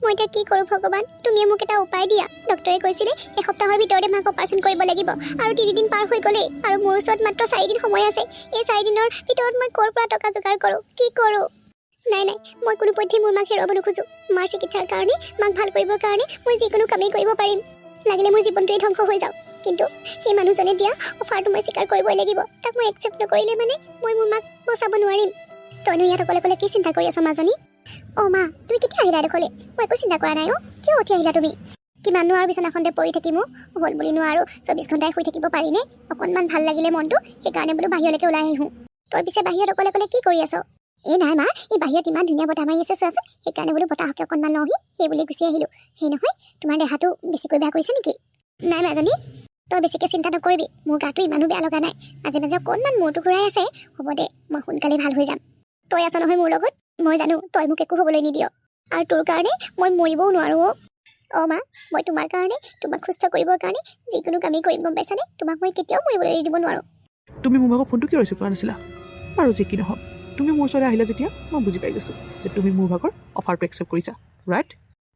মই এতিয়া কি কৰোঁ ভগৱান, তুমিয়ে মোক এটা উপায় দিয়া। ডক্টৰে কৈছিলে এসপ্তাহৰ ভিতৰতে মাক অপাৰেশ্যন কৰিব লাগিব, আৰু 3 দিন পাৰ হৈ গ'লেই, আৰু মোৰ ওচৰত মাত্ৰ 4 দিন সময় আছে। এই 4 দিনৰ ভিতৰত মই ক'ৰ পৰা টকা যোগাৰ কৰোঁ, কি কৰোঁ? নাই মই কোনোপধ্যেই মোৰ মাক হেৰুৱাব নোখোজোঁ। মাৰ চিকিৎসাৰ কাৰণে, মাক ভাল কৰিবৰ কাৰণে মই যিকোনো কামেই কৰিব পাৰিম, লাগিলে মোৰ জীৱনটোৱেই ধ্বংস হৈ যাওক। কিন্তু সেই মানুহজনে দিয়া অফাৰটো মই স্বীকাৰ কৰিবই লাগিব। তাক মই একচেপ্ট নকৰিলে মানে মই মোৰ মাক বচাব নোৱাৰিম। তইনো ইয়াত অকলে কি চিন্তা কৰি আছ মাজনী? অ' মা, তুমি কেতিয়া আহিলা দেখলে? মই একো চিন্তা কৰা নাই। কিয় উঠি আহিলা তুমি? কিমাননো আৰু বিচনাখনতে পৰি থাকিমো, হ'ল বুলিনো আৰু 24 ঘণ্টাই শুই থাকিব পাৰিনে? অকণমান ভাল লাগিলে মনটো, সেইকাৰণে বোলো বাহিৰলৈকে ওলাই আহোঁ। তই পিছে বাহিৰত অকলে কি কৰি আছ? নাই মা, এই বাহিৰত ইমান ধুনীয়া বতাহ মাৰি আছে চোৱাচোন, সেইকাৰণে বোলো বতাহকে অকণমান লওঁহি, সেই বুলি গুচি আহিলোঁ। সেই নহয়, তোমাৰ দেহাটো বেছিকৈ বেয়া কৰিছে নেকি? নাই মাজনী, তই বেছিকৈ চিন্তা নকৰিবি, মোৰ গাটো ইমানো বেয়া লগা নাই। মাজে অকণমান মূৰটো ঘূৰাই আছে। হ'ব দে, মই সোনকালে ভাল হৈ যাম। তই আছ নহয় মোৰ লগত, মই জানো তই মোক একো হ'বলৈ নিদিয়, আৰু তোৰ কাৰণে মই মৰিবও নোৱাৰোঁ। অ' মা, মই তোমাৰ কাৰণে, তোমাক সুস্থ কৰিবৰ কাৰণে যিকোনো কামেই কৰিম, গম পাইছানে? তোমাক মই কেতিয়াও মৰিবলৈ এৰি দিব নোৱাৰোঁ। তুমি মোৰ ভাগৰ ফোনটো কিয় ৰিচিভ কৰা নাছিলা? আৰু যি কি নহওক, তুমি মোৰ ওচৰলৈ আহিলা যেতিয়া মই বুজি পাই গৈছোঁ যে তুমি মোৰ ভাগৰ অফাৰটো একচেপ্ট কৰিছা, ৰাইট?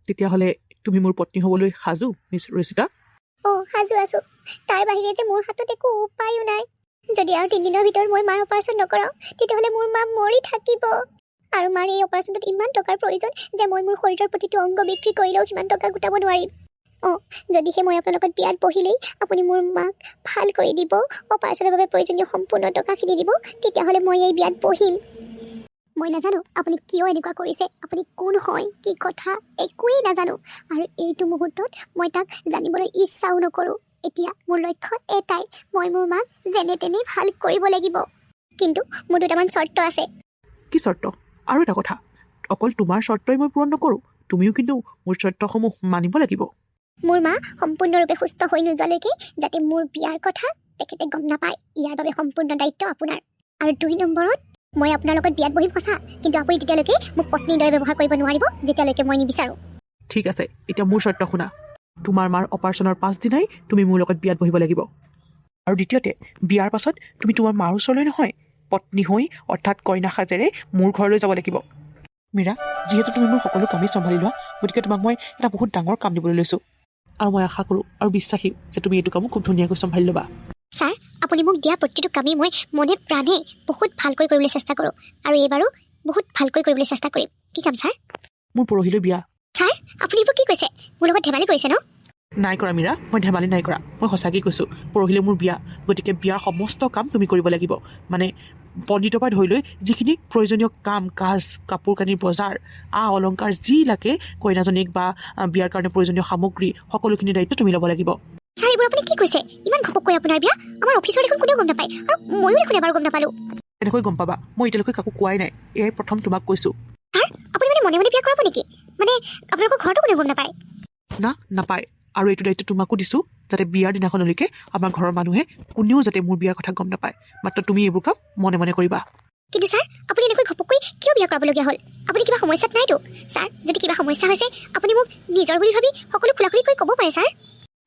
তেতিয়াহ'লে তুমি মোৰ পত্নী হ'বলৈ সাজু, মিছ ৰুচিতা? অ' সাজু আছোঁ। তাৰ বাহিৰে যে মোৰ হাতত একো উপায়ো নাই। যদি আৰু 3 দিনৰ ভিতৰত মই মাৰ অপাৰেশ্যন নকৰাওঁ, তেতিয়াহ'লে মোৰ মা মৰি থাকিব। আৰু মাৰ এই অপাৰেশ্যনটোত ইমান টকাৰ প্ৰয়োজন যে মই মোৰ শৰীৰৰ প্ৰতিটো অংগ বিক্ৰী কৰিলেও সিমান টকা গোটাব নোৱাৰিম। যদিহে মই আপোনাৰ লগত বিয়াত বহিলেই আপুনি মোৰ মাক ভাল কৰি দিব, অপাৰেশ্যনৰ বাবে প্ৰয়োজনীয় সম্পূৰ্ণ টকাখিনি দিব, তেতিয়াহ'লে মই এই বিয়াত বহিম। মই নাজানো আপুনি কিয় এনেকুৱা কৰিছে, আপুনি কোন হয়, কি কথা, একোৱেই নাজানো। আৰু এইটো মুহূৰ্তত মই তাক জানিবলৈ ইচ্ছাও নকৰোঁ। এতিয়া মোৰ লক্ষ্য এটাই, মই মোৰ মাক যেনে তেনে ভাল কৰিব লাগিব। কিন্তু মোৰ দুটামান চৰ্ত আছে। কি চৰ্ত? আৰু এটা কথা, অকল তোমাৰ চৰ্তই মই পূৰণ নকৰোঁ, তুমিও কিন্তু মোৰ চৰ্তসমূহ মানিব লাগিব। মোৰ মা সম্পূৰ্ণৰূপে সুস্থ হৈ নোযোৱালৈকে যাতে মোৰ বিয়াৰ কথা তেখেতে গম নাপায়, ইয়াৰ বাবে সম্পূৰ্ণ দায়িত্ব আপোনাৰ। আৰু 2 নম্বৰত, মই আপোনাৰ লগত বিয়াত বহিম সঁচা, কিন্তু আপুনি তেতিয়ালৈকে মোক পত্নীৰ দৰে ব্যৱহাৰ কৰিব নোৱাৰিব, যেতিয়ালৈকে মই নিবিচাৰোঁ। ঠিক আছে, এতিয়া মোৰ চৰ্ত শুনা। তোমাৰ মাৰ অপাৰেশ্যনৰ 5 দিনাই তুমি মোৰ লগত বিয়াত বহিব লাগিব। আৰু দ্বিতীয়তে, বিয়াৰ পাছত তুমি তোমাৰ মাৰ ওচৰলৈ নহয়, পত্নী হৈ অৰ্থাৎ কইনা সাজেৰে মোৰ ঘৰলৈ যাব লাগিব। মীৰা, যিহেতু তুমি মোৰ সকলো কামেই চম্ভালি লোৱা, গতিকে তোমাক মই এটা বহুত ডাঙৰ কাম দিবলৈ লৈছোঁ। আৰু মই আশা কৰোঁ আৰু বিশ্বাসী যে তুমি এইটো কামো খুব ধুনীয়াকৈ চম্ভালি ল'বা। ছাৰ, আপুনি মোক দিয়া প্ৰতিটো কামেই মই মনে প্ৰাণে বহুত ভালকৈ কৰিবলৈ চেষ্টা কৰোঁ, আৰু এইবাৰো বহুত ভালকৈ কৰিবলৈ চেষ্টা কৰিম। কি কাম ছাৰ? মোৰ পৰহিলৈ বিয়া। ছাৰ, আপুনি এইবোৰ কি কৈছে? মোৰ লগত ধেমালি কৰিছে ন? নাই কৰা মীৰা, মই ধেমালি নাই কৰা, মই সঁচাকৈ কৈছোঁ। পৰহিলৈ মোৰ বিয়া, গতিকে বিয়াৰ সমস্ত কাম তুমি কৰিব লাগিব। মানে পণ্ডিতৰ পৰা ধৰি লৈ যিখিনি প্ৰয়োজনীয় কাম কাজ, কাপোৰ কানিৰ বজাৰ, অলংকাৰ যি লাগে, কইনাজনীক বা বিয়াৰ কাৰণে প্ৰয়োজনীয় সামগ্ৰী, সকলোখিনি দায়িত্ব তুমি ল'ব লাগিব। ছাৰ, এইবোৰ আপুনি কি কৈছে? ইমান ঘপককৈ আপোনাৰ বিয়া? আমাৰ অফিচৰ দেখোন কোনেও গম নাপায়, আৰু ময়ো দেখোন এবাৰো গম নাপালোঁ। এনেকৈ গম পাবা, মই এতিয়ালৈকে কাকো কোৱাই নাই, এয়াই প্ৰথম তোমাক কৈছোঁ। ছাৰ, আপুনি মানে মনে বিয়া কৰাব নেকি? মানে আপোনালোকৰ ঘৰতো কোনেও গম নাপায়? না, নাপায়। আৰু এইটো দায়িত্ব তোমাকো দিছোঁ, যাতে বিয়াৰ দিনাখনলৈকে আমাৰ ঘৰৰ মানুহে কোনেও যাতে মোৰ বিয়াৰ কথা গম নাপায়। মাত্ৰ তুমি এইবোৰ কাম মনে কৰিবা। কিন্তু ছাৰ, আপুনি এনেকৈ ঘপককৈ কিয় বিয়া কৰাবলগীয়া হ'ল? আপুনি কিবা সমস্যাত নাইতো? ছাৰ, যদি কিবা সমস্যা হৈছে আপুনি মোক নিজৰ বুলি ভাবি সকলো খোলাখুলিকৈ ক'ব পাৰে ছাৰ।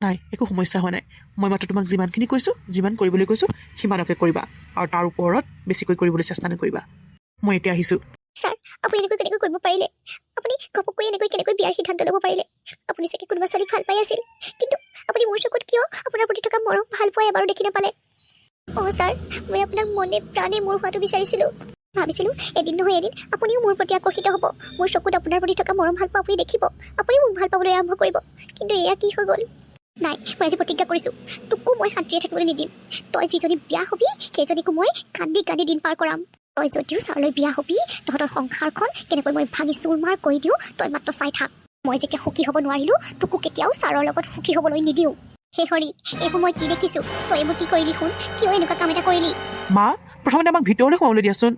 নাই, একো সমস্যা হোৱা নাই। মই মাত্ৰ তোমাক যিমানখিনি কৈছোঁ, যিমান কৰিবলৈ কৈছোঁ, সিমানকে কৰিবা, আৰু তাৰ ওপৰত বেছিকৈ কৰিবলৈ চেষ্টা নকৰিবা। মই এতিয়া আহিছোঁ। ছাৰ, আপুনি এনেকৈ কেনেকৈ কৰিব পাৰিলে? আপুনি ঘপককৈ এনেকৈ কেনেকৈ বিয়াৰ সিদ্ধান্ত ল'ব পাৰিলে? আপুনি চাগে কোনোবা ছোৱালীক ভাল পাই আছিল, কিন্তু আপুনি মোৰ চকুত কিয় আপোনাৰ প্ৰতি থকা মৰম ভাল পোৱা এবাৰো দেখি নাপালে? ছাৰ, মই আপোনাক মনে প্ৰাণে মোৰ হোৱাটো বিচাৰিছিলোঁ। ভাবিছিলোঁ এদিন নহয় এদিন আপুনিও মোৰ প্ৰতি আকৰ্ষিত হ'ব, মোৰ চকুত আপোনাৰ প্ৰতি থকা মৰম ভাল পোৱা আপুনি দেখিব, আপুনিও মোক ভাল পাবলৈ আৰম্ভ কৰিব। কিন্তু এয়া কি হৈ গ'ল? নাই, মই আজি প্ৰতিজ্ঞা কৰিছোঁ, তোকো মই শান্তিৰে থাকিবলৈ নিদিম। তই যিজনী বিয়া হ'বি, সেইজনীকো মই কান্দি দিন পাৰ কৰাম। তই যদিও ছাৰলৈ বিয়া হ'বি, তহঁতৰ সংসাৰখন কেনেকৈ মই ভাঙি চুৰমাৰ কৰি দিওঁ, তই মাত্ৰ চাই থাক। মই যেতিয়া সুখী হ'ব নোৱাৰিলোঁ, তোকো কেতিয়াও ছাৰৰ লগত সুখী হ'বলৈ নিদিওঁ। হে হৰি, এইবোৰ মই কি দেখিছোঁ? তই এইবোৰ কি কৰিলি শুন? কিয় এনেকুৱা কাম এটা কৰিলি? মা, প্ৰথমতে আমাক ভিতৰলৈ সোমাবলৈ দিয়াচোন।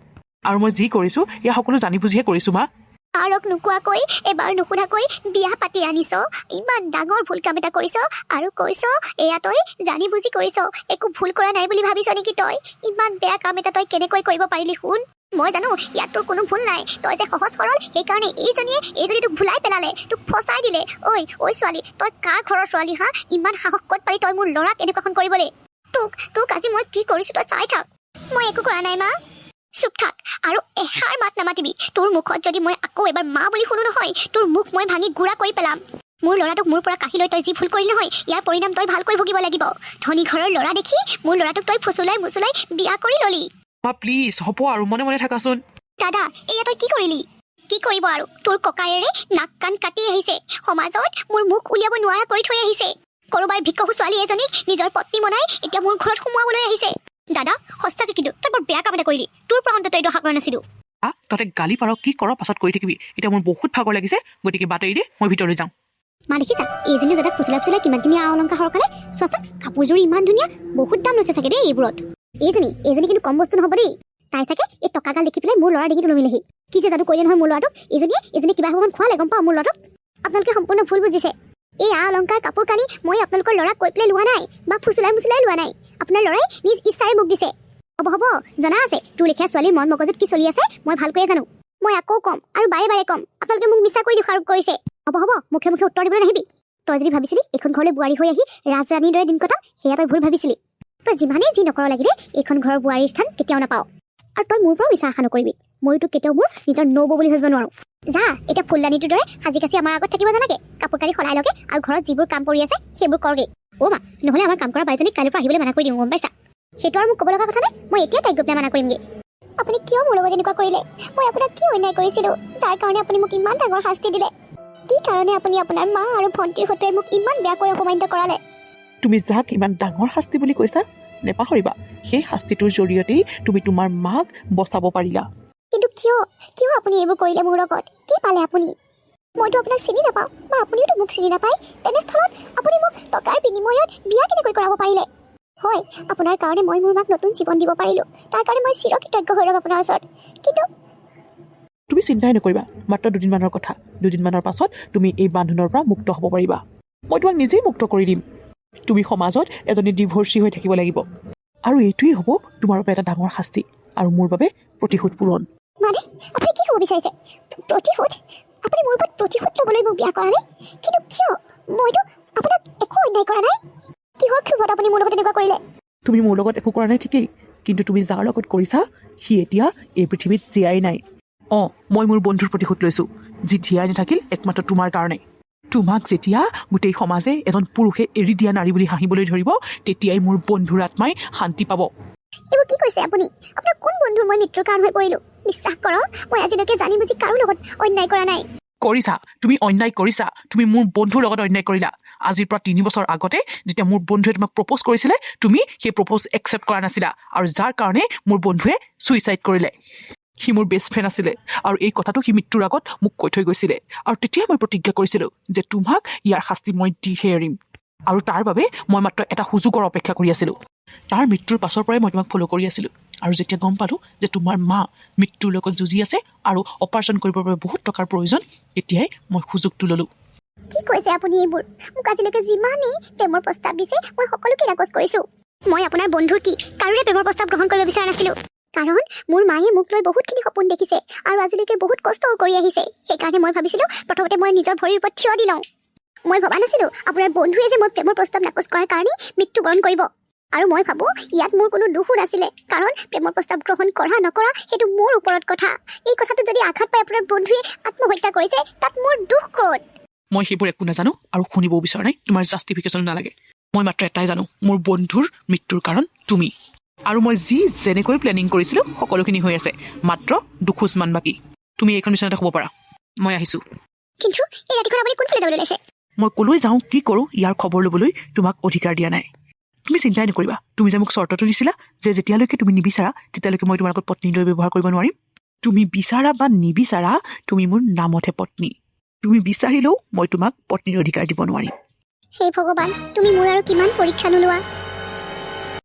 আৰু মই যি কৰিছোঁ, এয়া সকলো জানি বুজিহে কৰিছোঁ মা। ছাৰক নোকোৱাকৈ, এবাৰ নুশুধাকৈ বিয়া পাতি আনিছ, ইমান ডাঙৰ ভুল কাম এটা কৰিছ, আৰু কৈছ এয়া তই জানি বুজি কৰিছ, একো ভুল কৰা নাই বুলি ভাবিছ নেকি তই? ইমান বেয়া কাম এটা তই কেনেকৈ কৰিব পাৰিলি শুন? মই জানো ইয়াত তোৰ কোনো ভুল নাই, তই যে সহজ সৰল, সেইকাৰণে এইজনী তোক ভুলাই পেলালে, তোক ফচাই দিলে। ঐ ছোৱালী, তই কাৰ ঘৰৰ ছোৱালী হা? ইমান সাহস ক'ত পালি তই মোৰ ল'ৰাক এনেকুৱাখন কৰিবলৈ? তোক আজি মই কি কৰিছোঁ তই চাই থাক। মই একো কৰা নাই মা। চুপ থাক আৰু এষাৰ মাত নামাতিবি। তোৰ মুখত যদি মই আকৌ এবাৰ মা বুলি শুনো নহয়, তোৰ মুখ মই ভাঙি গুড়া কৰি পেলাম। মোৰ ল'ৰাটোক মোৰ পৰা কাঢ়ি লৈ তই যি ভুল কৰিলি নহয়, ইয়াৰ পৰিণাম তই ভালকৈ ভুগিব লাগিব। ধনী ঘৰৰ ল'ৰা দেখি মোৰ ল'ৰাটোক তই ফুচুলাই মুচুলাই বিয়া কৰি ললি। মা প্লিজ হ'ব আৰু মনে মনে থাকাচোন। দাদা, এয়া তই কি কৰিলি? কি কৰিব আৰু? তোৰ ককায়েৰে নাক কাণ কাটি আহিছে, সমাজত মোৰ মুখ উলিয়াব নোৱাৰা কৰি থৈ আহিছে। কৰোবাৰ ভিক্ষু ছোৱালী এজনীক নিজৰ পত্নী বনাই এতিয়া মোৰ ঘৰত সোমোৱাবলৈ আহিছে। দাদা, সঁচাকে কিন্তু তই বৰ বেয়া কাম এটা কৰিলি। তোৰ পৰা অন্তত এইটো আশা কৰা নাছিলো। তহঁতে গালি পাৰ কি কৰ পাছত কৰি থাকিবি। এতিয়া মোৰ বহুত ভাগৰ লাগিছে, গতিকে বাতৰি দে, মই ভিতৰলৈ যাওঁ। মা দেখিছা, এইজনী দাদাক ফুচুলাই ফুচুলাই কিমানখিনি অলংকাৰ সৰকালে। চোৱাচোন, কাপোৰযোৰ ইমান ধুনীয়া, বহুত দাম লৈছে চাগে দেই এইবোৰত। এইজনী কিন্তু কম বস্তু নহ'ব দেই। তাই চাগে এই টকাগাল দেখি পেলাই মোৰ ল'ৰাৰ ডিঙিটো নমিলেহি। কি যে যাদু কৰিলে নহয় মোৰ ল'ৰাটোক। এইজনী কিবা অকণমান খোৱালে গম পাওঁ মোৰ ল'ৰাটোক। আপোনালোকে সম্পূৰ্ণ ভুল বুজিছে। এই অলংকাৰ কাপোৰ কানি মই আপোনালোকৰ ল'ৰাক কৈ পেলাই লোৱা নাই বা ফুচুলাই মুচুলাই লোৱা নাই। আপোনাৰ ল'ৰাই নিজ ইচ্ছাৰে মোক দিছে। হ'ব জনা আছে তোৰ লেখীয়া ছোৱালীৰ মন মগজুত কি চলি আছে মই ভালকৈয়ে জানো। মই আকৌ ক'ম আৰু বাৰে বাৰে ক'ম, আপোনালোকে মোক মিছা কৰি দোষাৰোপ কৰিছে। হ'ব মুখে মুখে উত্তৰ দিবলৈ নাহিবি। তই যদি ভাবিছিলি এইখন ঘৰলৈ বোৱাৰী হৈ আহি ৰাজৰাণীৰ দৰে দিন কটাম, সেয়া তই ভুল ভাবিছিলি। তই যিমানেই যি নকৰ লাগিলে এইখন ঘৰৰ বোৱাৰীৰ স্থান কেতিয়াও নাপাওঁ। আৰু তই মোৰ পৰাও মিছা আশা নকৰিবি। ময়ো তোক কেতিয়াও মোৰ নিজৰ নবৌ বুলি ভাবিব নোৱাৰোঁ। যা এতিয়া ফুলদানিটোৰ দৰে সাজি কাচি আমাৰ আগত থাকিব জানাকে, কাপোৰ কানি সলাই লগে আৰু ঘৰত যিবোৰ কাম কৰি আছে সেইবোৰ কৰগে। মা, নহ'লে আমাৰ কাম কৰা বাইজনীক কাইলৈৰ পৰা আহিবলৈ মানা কৰি দিওঁ, গম পাইছা? সেইটো আৰু মোক ক'ব লগা কথা নাই। মই এতিয়া তাইক গৈ পেলাই মানা কৰিমগৈ। আপুনি কিয় মোৰ লগত এনেকুৱা কৰিলে? মই আপোনাক কি অন্যায় কৰিছিলোঁ যাৰ কাৰণে আপুনি মোক ইমান ডাঙৰ শাস্তি দিলে? কি কাৰণে আপুনি আপোনাৰ মা আৰু ভণ্টিৰ সৈতে মোক ইমান বেয়াকৈ অপমানিত কৰালে? তুমি যাক ইমান ডাঙৰ শাস্তি বুলি কৈছা, নেপাহৰিবা সেই শাস্তিটোৰ জৰিয়তেই তুমি তোমাৰ মাক বচাব পাৰিলা। কিন্তু কিয় আপুনি এইবোৰ কৰিলে মোৰ লগত? কি পালে আপুনি? মইতো আপোনাক চিনি নাপাওঁ বা আপুনিওতো মোক চিনি নাপায়। তেনেস্থলত আপুনি মোক টকাৰ বিনিময়ত বিয়া কেনেকৈ কৰাব পাৰিলে? হয়, আপোনাৰ কাৰণে মই মোৰ মাক নতুন জীৱন দিব পাৰিলোঁ। তাৰ কাৰণে মই চিৰকৃতজ্ঞ হৈ ৰ'ম আপোনাৰ ওচৰত। কিন্তু তুমি চিন্তাই নকৰিবা, মাত্ৰ দুদিনমানৰ কথা। দুদিনমানৰ পাছত তুমি এই বান্ধোনৰ পৰা মুক্ত হ'ব পাৰিবা। মই তোমাক নিজেই মুক্ত কৰি দিম। তুমি সমাজত এজনী ডিভৰ্চি হৈ থাকিব লাগিব, আৰু এইটোৱেই হ'ব তোমাৰ বাবে এটা ডাঙৰ শাস্তি আৰু মোৰ বাবে প্ৰতিশোধ পূৰণ। মানে আপুনি কি ক'ব বিচাৰিছে? প্ৰতিশোধ? আপুনি মোৰ ওপৰত প্ৰতিশোধ ল'বলৈ মোক বিয়া কৰালে? কিন্তু কিয়? মইতো আপোনাক একো অন্যায় কৰা নাই। কিহৰ ক্ষোভত আপুনি মোৰ লগত এনেকুৱা কৰিলে? তুমি মোৰ লগত একো কৰা নাই ঠিকেই, কিন্তু তুমি যাৰ লগত কৰিছা সি এতিয়া এই পৃথিৱীত জীয়াই নাই। মই মোৰ বন্ধুৰ প্ৰতিশোধ লৈছোঁ, যি জীয়াই নাথাকিল একমাত্ৰ তোমাৰ কাৰণে। তোমাক যেতিয়া গোটেই সমাজে এজন পুৰুষে এৰি দিয়া নাৰী বুলি হাঁহিবলৈ ধৰিব, তেতিয়াই মোৰ বন্ধুৰ আত্মাই শান্তি পাব। এইবোৰ কি কৈছে আপুনি? আপোনাৰ কোন বন্ধুৰ মই মৃত্যুৰ কাৰণ হৈ পৰিলোঁ? বিশ্বাস কৰক, মই আজিলৈকে জানি বুজি কাৰো লগত অন্যায় কৰা নাই। কৰিছা, তুমি অন্যায় কৰিছা। তুমি মোৰ বন্ধুৰ লগত অন্যায় কৰিলা। আজিৰ পৰা 3 বছৰ আগতে যেতিয়া মোৰ বন্ধুৱে তোমাক প্ৰপ'জ কৰিছিলে, তুমি সেই প্ৰপ'জ একচেপ্ট কৰা নাছিলা, আৰু যাৰ কাৰণে মোৰ বন্ধুৱে ছুইচাইড কৰিলে। সি মোৰ বেষ্ট ফ্ৰেণ্ড আছিলে, আৰু এই কথাটো সি মৃত্যুৰ আগত মোক কৈ থৈ গৈছিলে। আৰু তেতিয়া মই প্ৰতিজ্ঞা কৰিছিলোঁ যে তোমাক ইয়াৰ শাস্তি মই দিহে এৰিম, আৰু তাৰ বাবে মই মাত্ৰ এটা সুযোগৰ অপেক্ষা কৰি আছিলোঁ। তাৰ মৃত্যুৰ পাছৰ পৰাই মই তোমাক ফ'ল' কৰি আছিলোঁ, আৰু যেতিয়া গম পালোঁ যে তোমাৰ মা মৃত্যুৰ লগত যুঁজি আছে আৰু অপাৰেশ্যন কৰিবৰ বাবে বহুত টকাৰ প্ৰয়োজন, তেতিয়াই মই সুযোগটো ল'লোঁ। কি কৈছে আপুনি এইবোৰ? মোক আজিলৈকে যিমানেই প্ৰেমৰ প্ৰস্তাৱ দিছে মই সকলোকে নাকচ কৰিছোঁ। মই আপোনাৰ বন্ধুৰ কি কাৰোৰে প্ৰেমৰ প্ৰস্তাৱ গ্ৰহণ কৰিব বিচৰা নাছিলোঁ, কাৰণ মোৰ মায়ে মোক লৈ বহুতখিনি সপোন দেখিছে আৰু আজিলৈকে বহুত কষ্টও কৰি আহিছে। সেইকাৰণে মই ভাবিছিলোঁ প্ৰথমতে মই নিজৰ ভৰিৰ ওপৰত থিয় দি লওঁ। মই ভবা নাছিলোঁ আপোনাৰ বন্ধুৱে যে মই প্ৰেমৰ প্ৰস্তাৱ নাকচ কৰাৰ কাৰণেই মৃত্যুবৰণ কৰিব। আৰু মই ভাবোঁ ইয়াত মোৰ কোনো দোষো নাছিলে, কাৰণ প্ৰেমৰ প্ৰস্তাৱ গ্ৰহণ কৰা নকৰা সেইটো মোৰ ওপৰত কথা। এই কথাটো যদি আঘাত পাই আপোনাৰ বন্ধুৱে আত্মহত্যা কৰিছে, তাত মোৰ দুখ ক'ত? মই সেইবোৰ একো নাজানো আৰু শুনিবও বিচৰা নাই। তোমাৰ জাষ্টিফিকেশ্যন নালাগে। মই মাত্ৰ এটাই জানো, মোৰ বন্ধুৰ মৃত্যুৰ কাৰণ তুমি। আৰু মই যেনেকৈ প্লেনিং কৰিছিলোঁ সকলোখিনি হৈ আছে, মাত্ৰ দুখোজমান বাকী। তুমি এইখন বিচনাতে শুব পাৰা, মই আহিছোঁ। কিন্তু এই ৰাতিখন আপুনি কোনফালে যাবলৈ ওলাইছে? মই ক'লৈ যাওঁ কি কৰোঁ ইয়াৰ খবৰ ল'বলৈ তোমাক অধিকাৰ দিয়া নাই। তুমি চিন্তাই নকৰিবা। তুমি যে মোক চৰ্তটো দিছিলা যে যেতিয়ালৈকে তুমি নিবিচাৰা তেতিয়ালৈকে মই তোমাৰ লগত পত্নীৰ দৰে ব্যৱহাৰ কৰিব নোৱাৰিম। তুমি বিচাৰা বা নিবিচাৰা, তুমি মোৰ নামতহে পত্নী। তুমি বিচাৰিলেও মই তোমাক পত্নীৰ অধিকাৰ দিব নোৱাৰিম। হে ভগৱান, তুমি মোৰ আৰু কিমান পৰীক্ষা নোলোৱা।